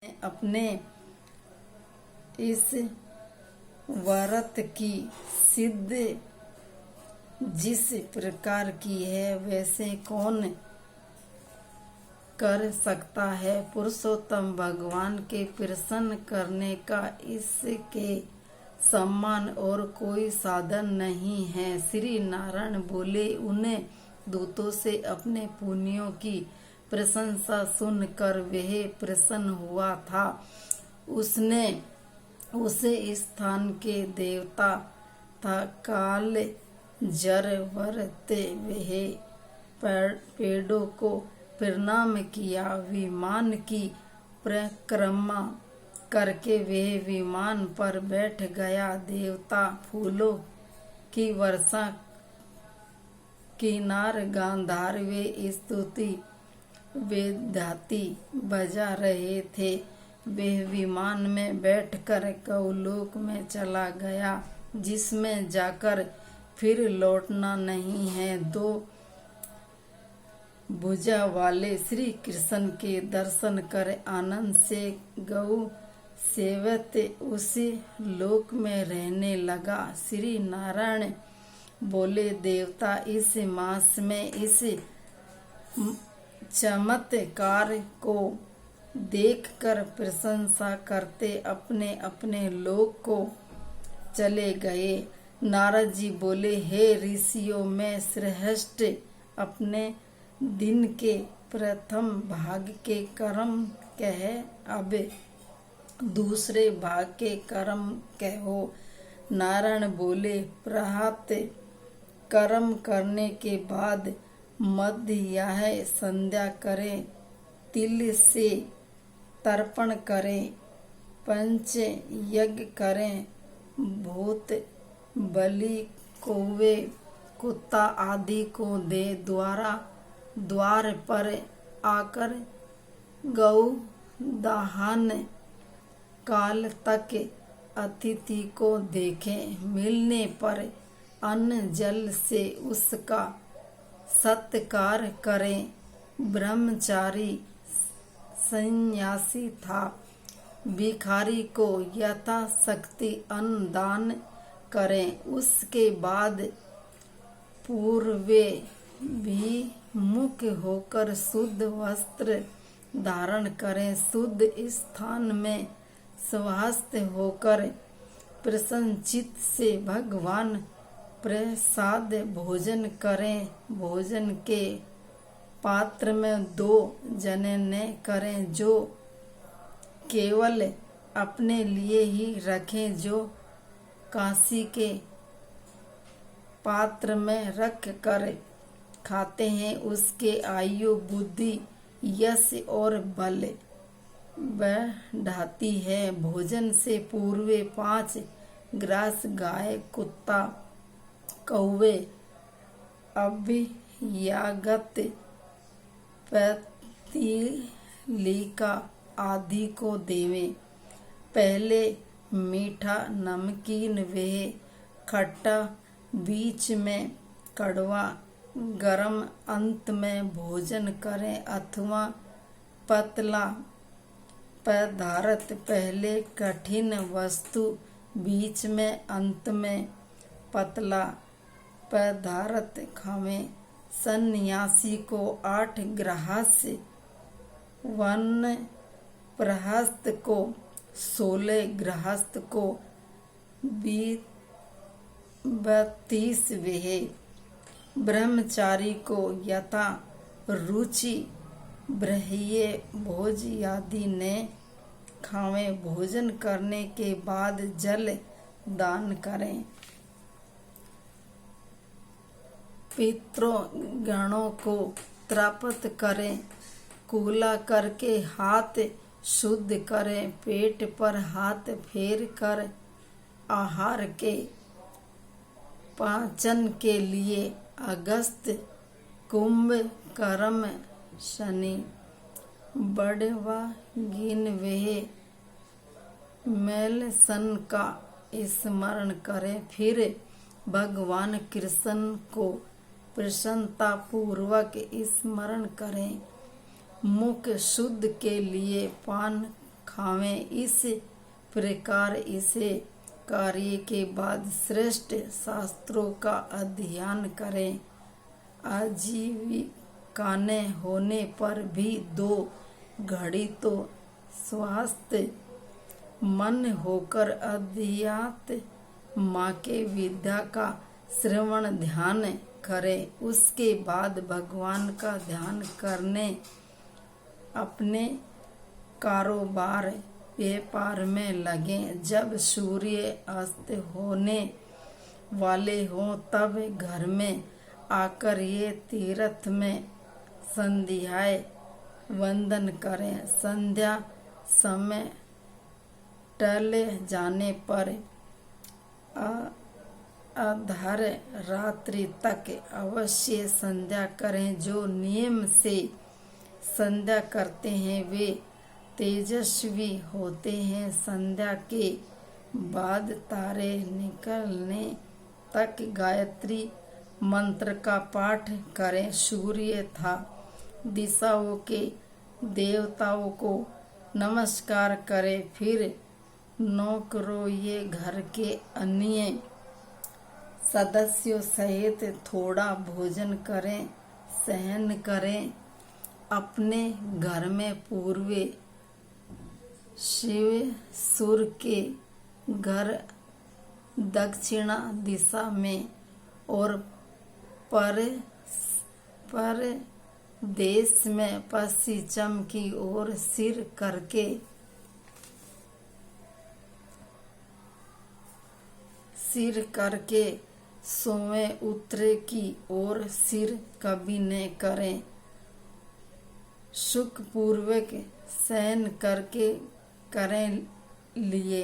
अपने इस व्रत की सिद्ध जिस प्रकार की है वैसे कौन कर सकता है। पुरुषोत्तम भगवान के प्रसन्न करने का इसके समान और कोई साधन नहीं है। श्री नारायण बोले, उन्हें दूतों से अपने पुण्यों की प्रशंसा सुनकर वह प्रसन्न हुआ था। उसने उस स्थान के देवता था काल जरवरते वह पेड़ों को प्रणाम किया। विमान की परिक्रमा करके वह विमान पर बैठ गया। देवता फूलों की वर्षा किनार गांधार्व स्तुति वेदाती बजा रहे थे। वह विमान में बैठकर गौलोक में चला गया, जिसमें जाकर फिर लौटना नहीं है। दो भुजा वाले श्री कृष्ण के दर्शन कर आनंद से गौ सेवत उसी लोक में रहने लगा। श्री नारायण बोले, देवता इस मास में इस चमत्कार को देखकर प्रशंसा करते अपने अपने लोक को चले गए। नारद जी बोले, हे ऋषियों में श्रेष्ठ अपने दिन के प्रथम भाग के कर्म कह, अब दूसरे भाग के कर्म कहो। नारायण बोले, प्रभात कर्म करने के बाद मध्य या संध्या करें, तिल से तर्पण करें, पंच यज्ञ करें, भूत बलि कौवे कुत्ता आदि को दे, द्वार पर आकर गौ दाहन काल तक अतिथि को देखें, मिलने पर अन्न जल से उसका सत्कार करें। ब्रह्मचारी सन्यासी था, भिखारी को यथाशक्ति अन्न दान करें। उसके बाद पूर्वे भी मुख होकर शुद्ध वस्त्र धारण करें। शुद्ध स्थान में स्वस्थ होकर प्रसन्नचित्त से भगवान प्रसाद भोजन करें। भोजन के पात्र में 2 जने करें, जो केवल अपने लिए ही रखें। जो कांसी के पात्र में रख कर खाते हैं, उसके आयु बुद्धि यश और बल बढ़ाती है। भोजन से पूर्व 5 ग्रास गाय कुत्ता कौवे अभ्यागत पतीलिका आदि को देवें। पहले मीठा नमकीन व खट्टा, बीच में कड़वा गरम, अंत में भोजन करें अथवा पतला पदार्थ। पहले कठिन वस्तु, बीच में अंत में पतला पदार्थ खावें। सन्यासी को 8 ग्रास, वानप्रस्थ को 16, गृहस्थ को 32 वेह, ब्रह्मचारी को यथा रुचि ब्रह्य भोज आदि ने खावें। भोजन करने के बाद जल दान करें। पितृगणों को तर्पण करें। कुला करके हाथ शुद्ध करें। पेट पर हाथ फेर कर आहार के पाचन के लिए अगस्त कुंभ कर्म शनि बड़वा गिन वे मेल सन का स्मरण करें। फिर भगवान कृष्ण को प्रसन्नता पूर्वक स्मरण करें। मुख शुद्ध के लिए पान खावें। इस प्रकार इसे कार्य के बाद श्रेष्ठ शास्त्रों का अध्ययन करें। आजीविकाने होने पर भी 2 घड़ी तो स्वास्थ्य मन होकर अध्यात्म माँ के विद्या का श्रवण ध्यान करें। उसके बाद भगवान का ध्यान करने अपने कारोबार व्यापार में लगे। जब सूर्य अस्त होने वाले हों तब घर में आकर ये तीर्थ में संध्याएं वंदन करें। संध्या समय टल जाने पर अर्ध रात्रि तक अवश्य संध्या करें। जो नियम से संध्या करते हैं वे तेजस्वी होते हैं। संध्या के बाद तारे निकलने तक गायत्री मंत्र का पाठ करें। सूर्य था दिशाओं के देवताओं को नमस्कार करें। फिर नौकरों ये घर के अन्य सदस्यों सहित थोड़ा भोजन करें, सहन करें। अपने घर में पूर्व शिव सूर्य के घर दक्षिणा दिशा में और पर देश में पश्चिम की ओर सिर करके सोएं। उत्तर की ओर सिर कभी न करें। सुखपूर्वक शयन करके करें लिए।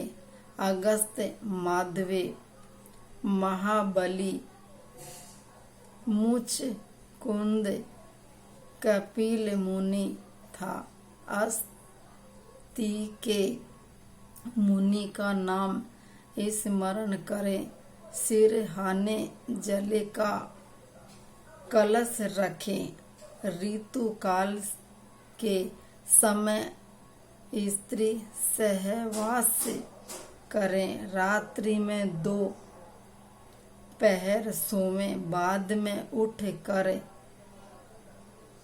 अगस्त माधवे महाबली मुचकुंद कपिल मुनि था। अस्ति के मुनि का नाम स्मरण करें। सिरहाने जल का कलश रखें। ऋतु काल के समय स्त्री सहवास करें। रात्रि में 2 पहर सोएं। बाद में उठ कर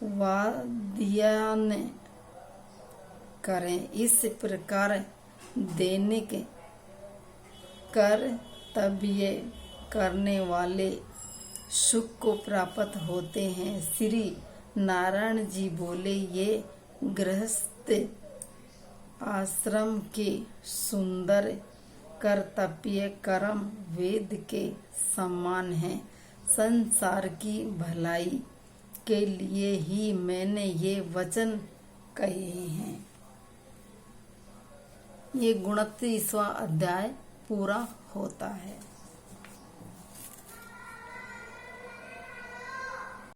वाद्यान करें। इस प्रकार दैनिक कर्तव्य करने वाले सुख को प्राप्त होते हैं। श्री नारायण जी बोले, ये गृहस्थ आश्रम के सुंदर कर्तव्य कर्म वेद के समान है। संसार की भलाई के लिए ही मैंने ये वचन कहे हैं। ये 29वां अध्याय पूरा होता है।